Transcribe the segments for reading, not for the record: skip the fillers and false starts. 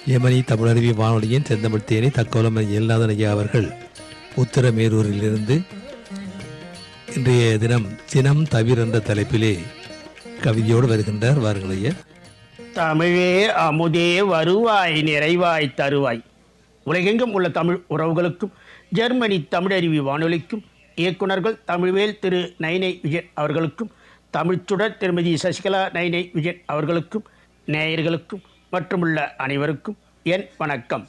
Germany Tamilaruvi வானொலியின் செந்தமிழ் தேனி தக்கோலம் எல்நாதன் ஐயா அவர்கள் உத்தரமேரூரிலிருந்து இன்றைய தினம் சினம் தவிர என்ற தலைப்பிலே கவிதையோடு வருகின்றார். வாருங்கள் ஐயா. தமிழே அமுதே வருவாய் நிறைவாய் தருவாய். உலகெங்கும் உள்ள தமிழ் உறவுகளுக்கும் ஜெர்மனி தமிழருவி வானொலிக்கும் இயக்குநர்கள் தமிழ்வேல் திரு நைனை விஜயன் அவர்களுக்கும் தமிழ்ச்சுடர் திருமதி சசிகலா நைனை விஜயன் அவர்களுக்கும் நேயர்களுக்கும் மற்றுமுள்ள அனைவருக்கும் என் வணக்கம்.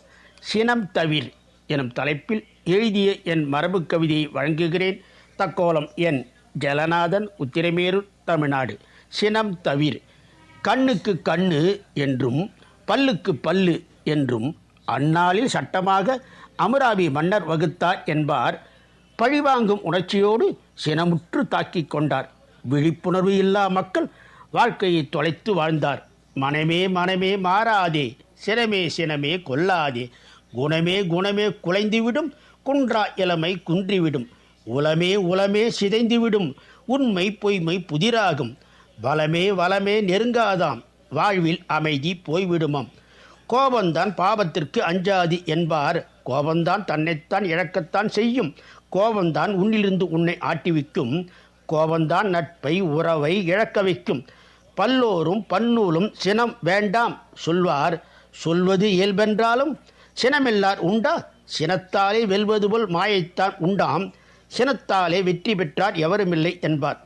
சினம் தவிர் எனும் தலைப்பில் எழுதிய என் மரபு கவிதையை வழங்குகிறேன். தக்கோலம் என் ஜலநாதன், உத்திரமேரூர், தமிழ்நாடு. சினம் தவிர். கண்ணுக்கு கண்ணு என்றும் பல்லுக்கு பல்லு என்றும் அந்நாளில் சட்டமாக அமராவி மன்னர் வகுத்தார் என்பார். பழிவாங்கும் உணர்ச்சியோடு சினமுற்று தாக்கிக் கொண்டார். விழிப்புணர்வு இல்லா மக்கள் வாழ்க்கையை தொலைத்து வாழ்ந்தார். மனமே மனமே மாறாதே, சினமே சினமே கொல்லாதே, குணமே குணமே குலைந்துவிடும், குன்றா இளமை குன்றிவிடும், உலமே உலமே சிதைந்துவிடும், உண்மை பொய்மை புதிராகும், வளமே வளமே நெருங்காதாம், வாழ்வில் அமைதி போய்விடுமாம். கோபந்தான் பாவத்திற்கு அஞ்சாது என்பார். கோபந்தான் தன்னைத்தான் இழக்கத்தான் செய்யும். கோபந்தான் உன்னிலிருந்து உன்னை ஆட்டிவிக்கும். கோபந்தான் நட்பை உறவை இழக்க வைக்கும். பல்லோரும் பன்னூலும் சினம் வேண்டாம் சொல்வார். சொல்வது இயல்பென்றாலும் சினமில்லார் உண்டா? சினத்தாலே வெல்வது போல் மாயைத்தான் உண்டாம். சினத்தாலே வெற்றி பெற்றார் எவருமில்லை என்பார்.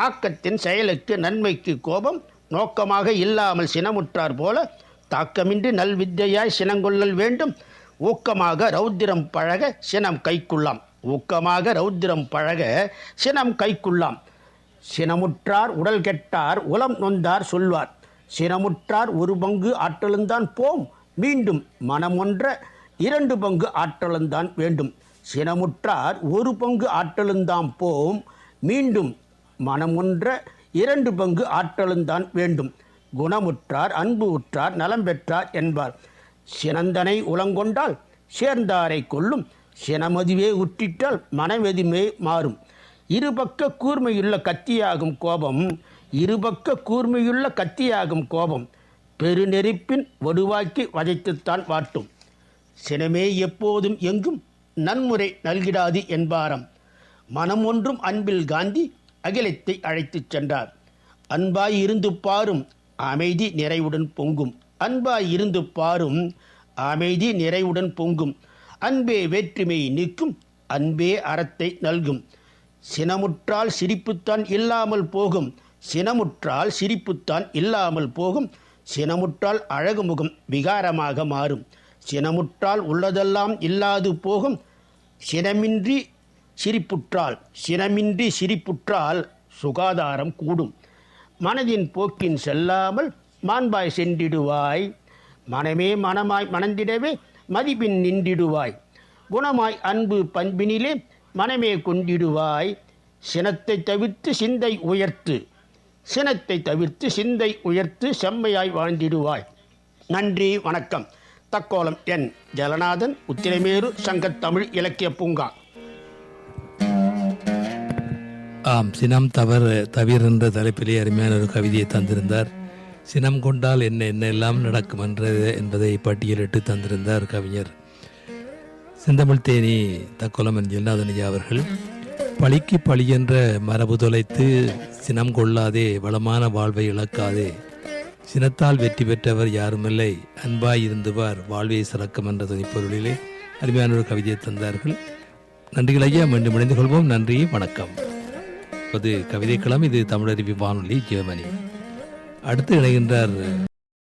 ஆக்கத்தின் செயலுக்கு நன்மைக்கு கோபம் நோக்கமாக இல்லாமல் சினமுற்றார் போல தாக்கமின்றி நல்வித்தையாய் சினங்கொள்ளல் வேண்டும். ஊக்கமாக ரௌத்திரம் பழக சினம் கைக்குள்ளாம். ஊக்கமாக ரௌத்திரம் பழக சினம் கைக்குள்ளாம். சினமுற்றார் உடல் கெட்டார் உளம் நொந்தார் சொல்வார். சினமுற்றார் ஒரு பங்கு ஆற்றலுந்தான் போம், மீண்டும் மனம் ஒன்ற 2 பங்கு ஆற்றலுந்தான் வேண்டும். சினமுற்றார் ஒரு பங்கு ஆற்றலுந்தான் போம், மீண்டும் மனம் ஒன்ற 2 பங்கு ஆற்றலுந்தான் வேண்டும். குணமுற்றார் அன்பு உற்றார் நலம் பெற்றார் என்பார். சினந்தனை உளங்கொண்டால் சேர்ந்தாரை கொல்லும். சினமதுவே உற்றிட்டால் மனமெதுமே மாறும். இருபக்க கூர்மையுள்ள கத்தியாகும் கோபம். இருபக்க கூர்மையுள்ள கத்தியாகும் கோபம் பெருநெருப்பின் வடுவாக்கி வதைத்துத்தான் வாட்டும். சினமே எப்போதும் எங்கும் நன்முறை நல்கிடாது என்பாரம். மனம் ஒன்றும் அன்பில் காந்தி அகிலத்தை அழைத்துச் சென்றார். அன்பாய் இருந்து பாரும் அமைதி நிறைவுடன் பொங்கும். அன்பாய் இருந்து பாரும் அமைதி நிறைவுடன் பொங்கும். அன்பே வேற்றுமையை நீக்கும். அன்பே அறத்தை நல்கும். சினமுற்றால் சிரிப்புத்தான் இல்லாமல் போகும். சினமுற்றால் சிரிப்புத்தான் இல்லாமல் போகும். சினமுற்றால் அழகு முகம் விகாரமாக மாறும். சினமுற்றால் உள்ளதெல்லாம் இல்லாது போகும். சினமின்றி சிரிப்புற்றால் சுகாதாரம் கூடும். மனதின் போக்கின் செல்லாமல் மாண்பாய் சென்றிடுவாய். மனமே மனமாய் மணந்திடவே மதிப்பின் நின்றிடுவாய். குணமாய் அன்பு பண்பினிலே மனமே கொண்டிடுவாய். சினத்தை தவிர்த்து சிந்தை உயர்த்து. சினத்தை தவிர்த்து சிந்தை உயர்த்து செம்மையாய் வாழ்ந்திடுவாய். நன்றி, வணக்கம். தக்கோலம் என் ஜலநாதன், உத்திரமேரூர், சங்கத்தமிழ் இலக்கிய பூங்கா. ஆம், சினம் தவிர என்ற தலைப்பிலே அருமையான ஒரு கவிதையை தந்திருந்தார். சினம் கொண்டால் என்னெல்லாம் நடக்கும் என்பதை பட்டியலிட்டு தந்திருந்தார் கவிஞர் செந்தமிழ் தேனி தக்கோலம் எல்நாதன் ஐயா அவர்கள். பழிக்கு பழி என்ற மரபு தொலைத்து சினம் கொள்ளாதே, வளமான வாழ்வை இழக்காதே, சினத்தால் வெற்றி பெற்றவர் யாருமில்லை, அன்பாய் இருந்துவார் வாழ்வை சிறக்கும் என்ற துணிப்பொருளிலே அருமையான ஒரு கவிதையை தந்தார்கள். நன்றிகள் ஐயா. மீண்டும் இணைந்து கொள்வோம். நன்றி, வணக்கம். கவிதைக்களம். இது தமிழருவி வானொலி, ஜெர்மனி. அடுத்து இணைகின்றார்